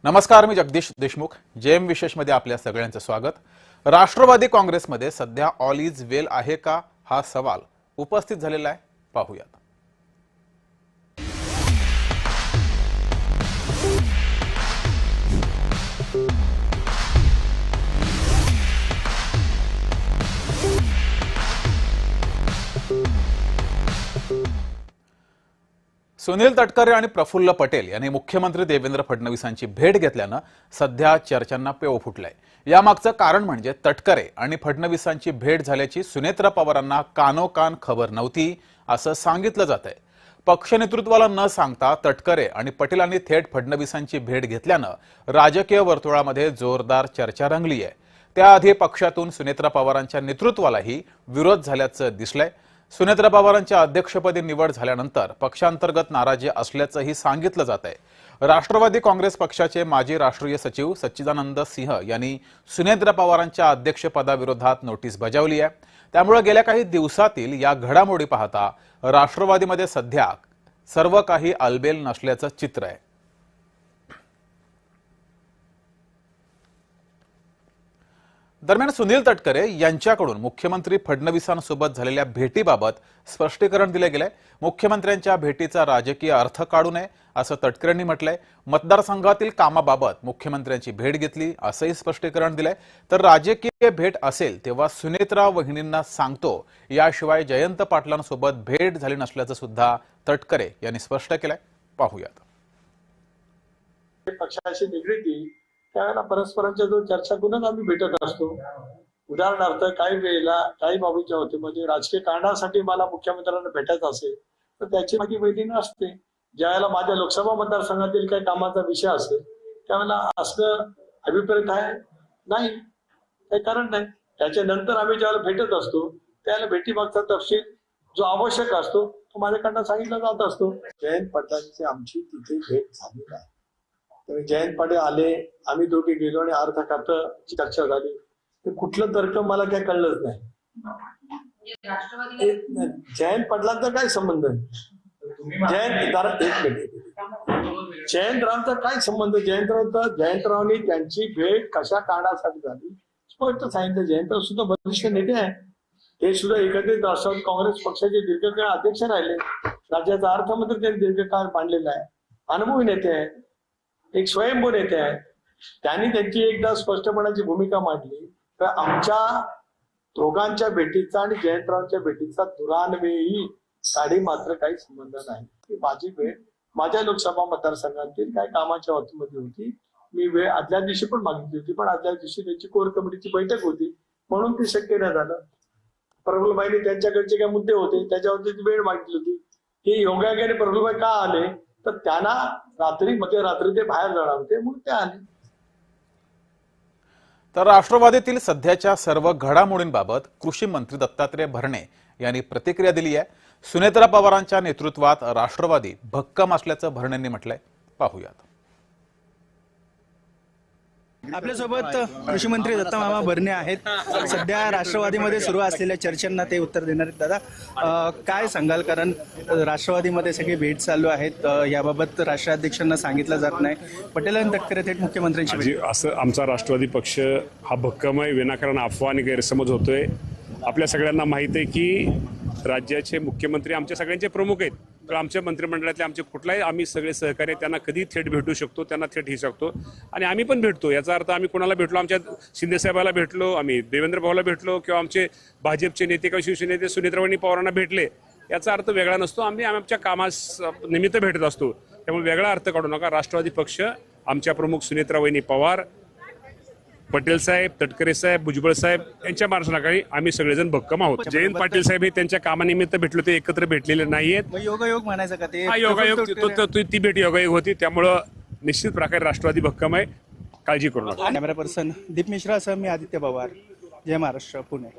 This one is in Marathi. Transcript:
नमस्कार, मी जगदीश देशमुख. जेएम विशेषमध्ये आपल्या सगळ्यांचं स्वागत. राष्ट्रवादी काँग्रेसमध्ये सध्या ऑल इज वेल आहे का, हा सवाल उपस्थित झालेला आहे. पाहूयात. सुनील तटकरे आणि प्रफुल्ल पटेल यांनी मुख्यमंत्री देवेंद्र फडणवीसांची भेट घेतल्यानं सध्या चर्चांना पेव फुटलाय. यामागचं कारण म्हणजे तटकरे आणि फडणवीसांची भेट झाल्याची सुनेत्रा पवारांना कानोकान खबर नव्हती असं सांगितलं जातंय. पक्ष नेतृत्वाला न सांगता तटकरे आणि पटेलांनी थेट फडणवीसांची भेट घेतल्यानं राजकीय वर्तुळामध्ये जोरदार चर्चा रंगली आहे. त्याआधी पक्षातून सुनेत्रा पवारांच्या नेतृत्वालाही विरोध झाल्याचं दिसलंय. सुनेत्रा पवारांच्या अध्यक्षपदी निवड झाल्यानंतर पक्षांतर्गत नाराजी असल्याचंही सांगितलं जात आहे. राष्ट्रवादी काँग्रेस पक्षाचे माजी राष्ट्रीय सचिव सच्चिदानंद सिंह यांनी सुनेत्रा पवारांच्या अध्यक्षपदाविरोधात नोटीस बजावली आहे. त्यामुळे गेल्या काही दिवसातील या घडामोडी पाहता राष्ट्रवादीमध्ये सध्या सर्व काही आलबेल नसल्याचं चित्र आहे. दरम्यान सुनील तटकरे यांच्याकडून मुख्यमंत्री फडणवीसांसोबत झालेल्या भेटीबाबत स्पष्टीकरण दिले गेले. मुख्यमंत्र्यांच्या भेटीचा राजकीय अर्थ काढू नये असं तटकरेंनी म्हटलंय. मतदारसंघातील कामाबाबत मुख्यमंत्र्यांची भेट घेतली असंही स्पष्टीकरण दिलंय. तर राजकीय भेट असेल तेव्हा सुनेत्रा वहिनींना सांगतो, याशिवाय जयंत पाटलांसोबत भेट झाली नसल्याचं सुद्धा तटकरे यांनी स्पष्ट केलंय. पाहूयात. पक्षाशी निगडीत त्यावेळेला परस्परांच्या जो चर्चा करूनच आम्ही भेटत असतो. उदाहरणार्थ काही वेळेला काही बाबीच्या होते म्हणजे राजकीय कारणासाठी मला मुख्यमंत्र्यांना भेटायचं असेल तर त्याची माझी बैठक असते. ज्यावेळेला माझ्या लोकसभा मतदारसंघातील काही कामाचा विषय असेल त्यावेळेला असं अभिप्रेत आहे नाही, काही कारण नाही. त्याच्यानंतर आम्ही ज्यावेळेला भेटत असतो त्यावेळेला भेटीमागचा तपशील जो आवश्यक असतो तो माझ्याकडनं सांगितला जात असतो. जयंत पाटलांची आमची तिथे भेट झाली नाही. जयंत पाटील आले, आम्ही दोघे गेलो आणि अर्धा खात्याची चर्चा झाली. ते कुठलं तर्क मला काय कळलंच नाही. जयंत पाटलांचा काय संबंध आहे? जयंतरावांचा काय संबंध? जयंतरावांनी त्यांची भेट कशा कारणासाठी झाली स्पष्ट सांगितलं. जयंतराव सुद्धा वरिष्ठ नेते आहे. ते सुद्धा एकत्रित राष्ट्रवादी काँग्रेस पक्षाचे दीर्घकाळ अध्यक्ष राहिले. राज्याचा अर्थमंत्री त्यांनी दीर्घकाळ मांडलेला आहे. अनुभवी नेते आहे, एक स्वयंभू नेते आहे. त्यांनी त्यांची एकदा स्पष्टपणाची भूमिका मांडली. तर आमच्या दोघांच्या भेटीचा आणि जयंतरावांच्या भेटीचा दुरान्वयी काडी मात्र काही संबंध नाही. माझी भेट माझ्या लोकसभा मतदारसंघातील काही कामाच्या बाबतीमध्ये होती. मी वेळ आदल्या दिवशी पण मागितली होती, पण आदल्या दिवशी त्यांची कोर कमिटीची बैठक होती म्हणून ते शक्य नाही झालं. प्रफुल्लबाईंनी त्यांच्याकडचे काही मुद्दे होते त्याच्यावरती वेळ मागितली होती. हे योगायोगाने प्रफुल्लबाई का आले तर त्यांना मध्यरात्री ते बाहेर जाणार होते म्हणून ते आले. तर राष्ट्रवादीतील सध्याच्या सर्व घडामोडींबाबत कृषी मंत्री दत्तात्रय भरणे यांनी प्रतिक्रिया दिली आहे. सुनेत्रा पवारांच्या नेतृत्वात राष्ट्रवादी भक्कम असल्याचं भरणेंनी म्हटलंय. पाहूयात. आपल्यासोबत कृषी मंत्री दत्ता मामा भरणे आहेत. सध्या राष्ट्रवादीमध्ये सुरू असलेल्या चर्चांना ते उत्तर देणार आहेत. दादा, काय सांगाल? कारण राष्ट्रवादीमध्ये सगळे भेट चालू आहेत, याबाबत राष्ट्राध्यक्षांना सांगितलं जात नाही. पटेल आणि तटकरे थेट मुख्यमंत्र्यांची भेट. असं आमचा राष्ट्रवादी पक्ष हा भक्कम आहे. विनाकारण अफवा आणि गैरसमज होतोय. आपल्या सगळ्यांना माहित आहे की राज्याचे मुख्यमंत्री आमच्या सगळ्यांचे प्रमुख आहेत. तर आमच्या मंत्रिमंडळातले आमचे कुठलाही आम्ही सगळे सहकारी त्यांना कधी थेट भेटू शकतो, त्यांना थेट ही शकतो आणि आम्ही पण भेटतो. याचा अर्थ आम्ही कोणाला भेटलो, आमच्या शिंदेसाहेबाला भेटलो, आम्ही देवेंद्र भाऊला भेटलो किंवा आमचे भाजपचे नेते किंवा शिवसेनेते सुनेत्रावणी पवारांना भेटले, याचा अर्थ वेगळा नसतो. आम्ही आमच्या कामास निमित्त भेटत असतो. त्यामुळे वेगळा अर्थ काढू नका. राष्ट्रवादी पक्ष आमच्या प्रमुख सुनेत्रावणी पवार, पटेल साहेब, तटकरे साहेब, भुजबळ साहेब यांच्या मार्गदर्शनाखाली आम्ही सगळेजण भक्कम आहोत. जयंत पाटील साहेब हे त्यांच्या कामानिमित्त भेटले, ते एकत्र भेटलेले नाहीयेत. योगायोग म्हणायचं का ते? हा योगायोग, ती भेट योगायोग होती. त्यामुळं निश्चित प्रकारे राष्ट्रवादी भक्कम आहे. काळजी करू नका. कॅमेरा पर्सन दीप मिश्रासह मी आदित्य पवार, जय महाराष्ट्र, पुणे.